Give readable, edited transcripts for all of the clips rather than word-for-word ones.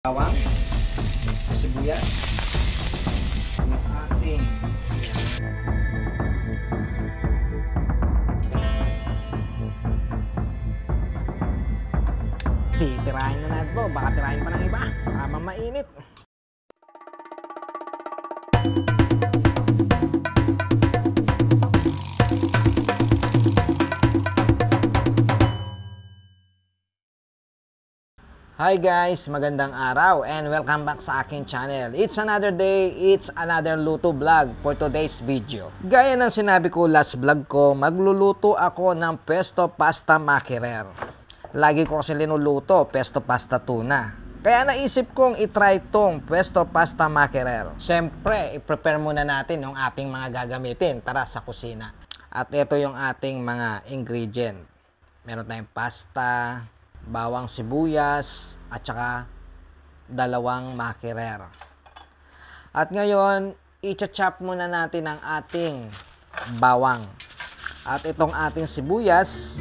bawang, sibuyas, yung ating titirahin na natin to, baka tirahin pa ng iba, habang mainit. Hi guys! Magandang araw and welcome back sa aking channel. It's another day, it's another luto vlog for today's video. Gaya ng sinabi ko last vlog ko, magluluto ako ng pesto pasta mackerel. Lagi ko kasi linuluto, pesto pasta tuna. Kaya naisip kong itry tong pesto pasta mackerel. Siyempre, i-prepare muna natin yung ating mga gagamitin. Tara sa kusina. At ito yung ating mga ingredient. Meron tayong pasta, bawang sibuyas, at saka dalawang mackerel. At ngayon, i-chop muna natin ang ating bawang. At itong ating sibuyas,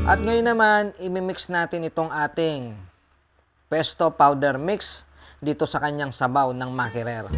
at ngayon naman, imimix natin itong ating pesto powder mix dito sa kanyang sabaw ng mackerel.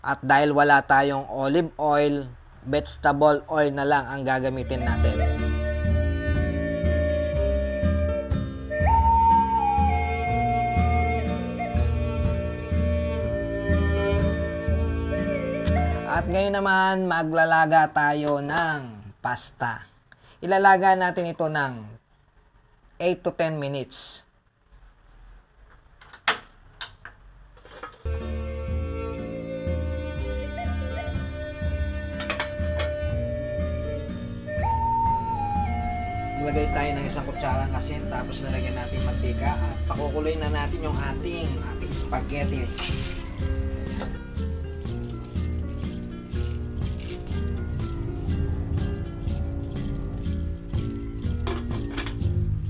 At dahil wala tayong olive oil, vegetable oil na lang ang gagamitin natin. At ngayon naman, maglalaga tayo ng pasta. Ilalaga natin ito ng 8 to 10 minutes. Maglagay tayo ng isang kutsarang asin, tapos lalagyan natin mantika at pakukuloyin na natin yung ating spaghetti.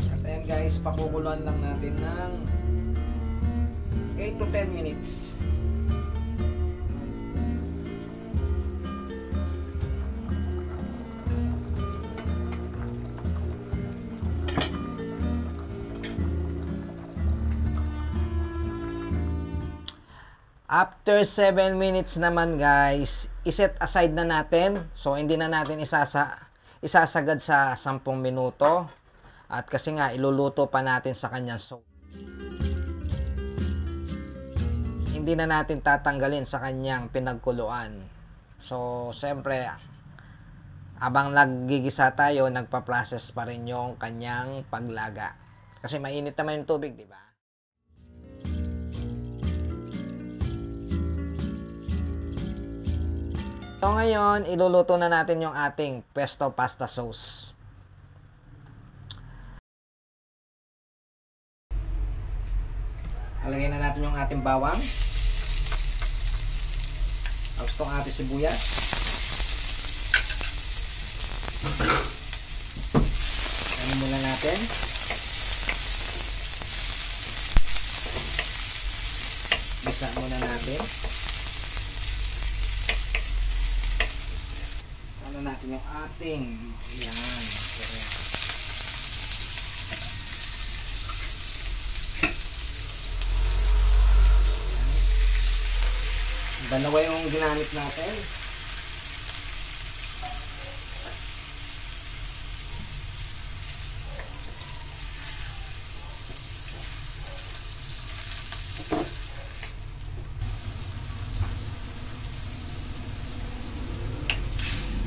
At ayan guys, pakukuluan lang natin ng 8 to 10 minutes. After 7 minutes naman guys, iset aside na natin. So hindi na natin isasagad sa 10 minuto. At kasi nga iluluto pa natin sa kanya. So hindi na natin tatanggalin sa kanyang pinagkuluan. So siyempre, abang naggigisa tayo, nagpa-process pa rin yung kanyang paglaga. Kasi mainit naman yung tubig, di ba? So ngayon, iluluto na natin yung ating pesto pasta sauce. Alagay na natin yung ating bawang. Tapos itong ating sibuyas. Ano muna natin. Gisa muna natin. Ano natin yung ating yan. Dalawa yung ginamit natin.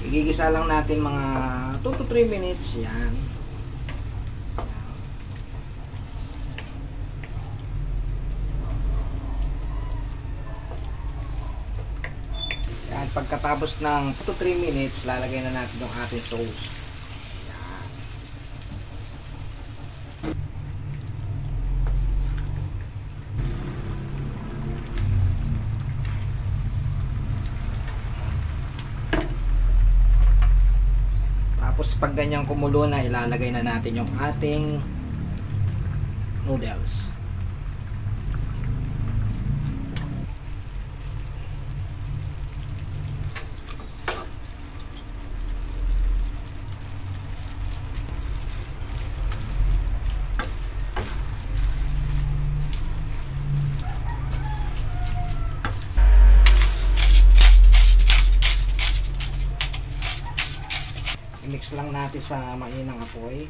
Igigisa lang natin mga 2 to 3 minutes yan. Yan, pagkatapos ng 2 to 3 minutes, lalagay na natin yung ating sauce. Yan. Tapos pag ganyang kumulo na, ilalagay na natin yung ating noodles. I-mix lang natin sa mainang apoy.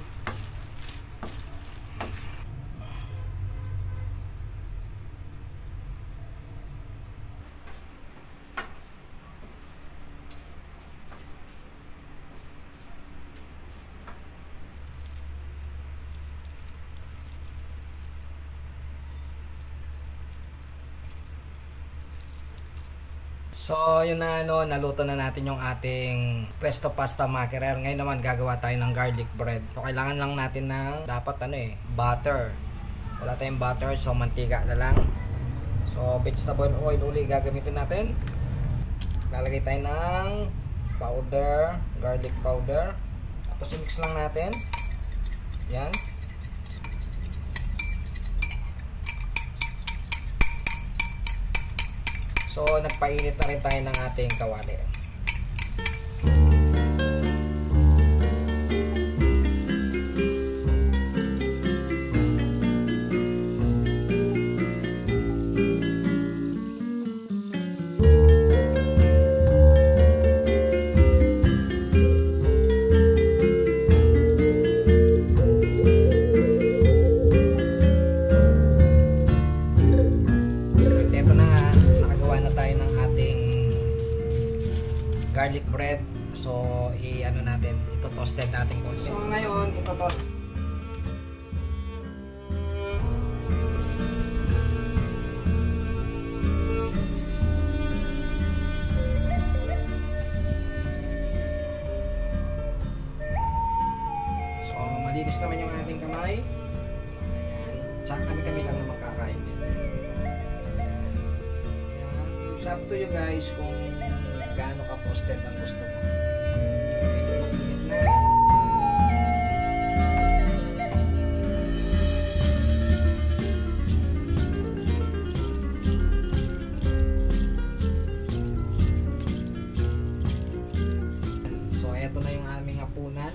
So, yun na naluto na natin yung ating pesto pasta mackerel. Ngayon naman gagawa tayo ng garlic bread. So, kailangan lang natin ng dapat butter. Wala tayong butter, so mantika na lang. So, vegetable oil uli gagamitin natin. Lalagay tayo ng powder, garlic powder. Tapos i-mix lang natin. Yan. So, nagpainit na rin tayo ng ating kawali. Garlic bread. So, ito-toasted natin konti. So, ngayon, ito-toast. So, malinis naman yung ating kamay. Ayan. Tsaka kami-kami lang naman kakain din. Ayan. It's up to you guys kung gaano ka toasted ang gusto mo. Medyo mainit na. So, eto na yung aming hapunan.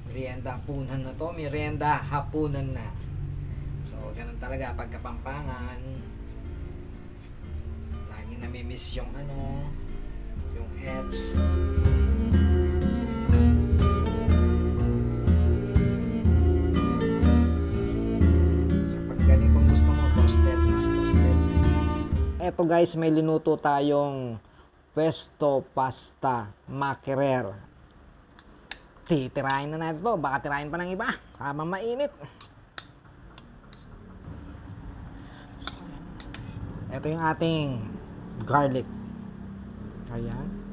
Merienda hapunan na to. Merienda hapunan na. So, ganun talaga pagkapampangan. Laging namimiss yung yung edge. So, pag ganitong gusto mo, toasted, mas toasted. Eto guys, may linuto tayong pesto pasta mackerel. Titirahin na natin to. Baka tirahin pa ng iba habang mainit. Ito yung ating garlic. Ayan.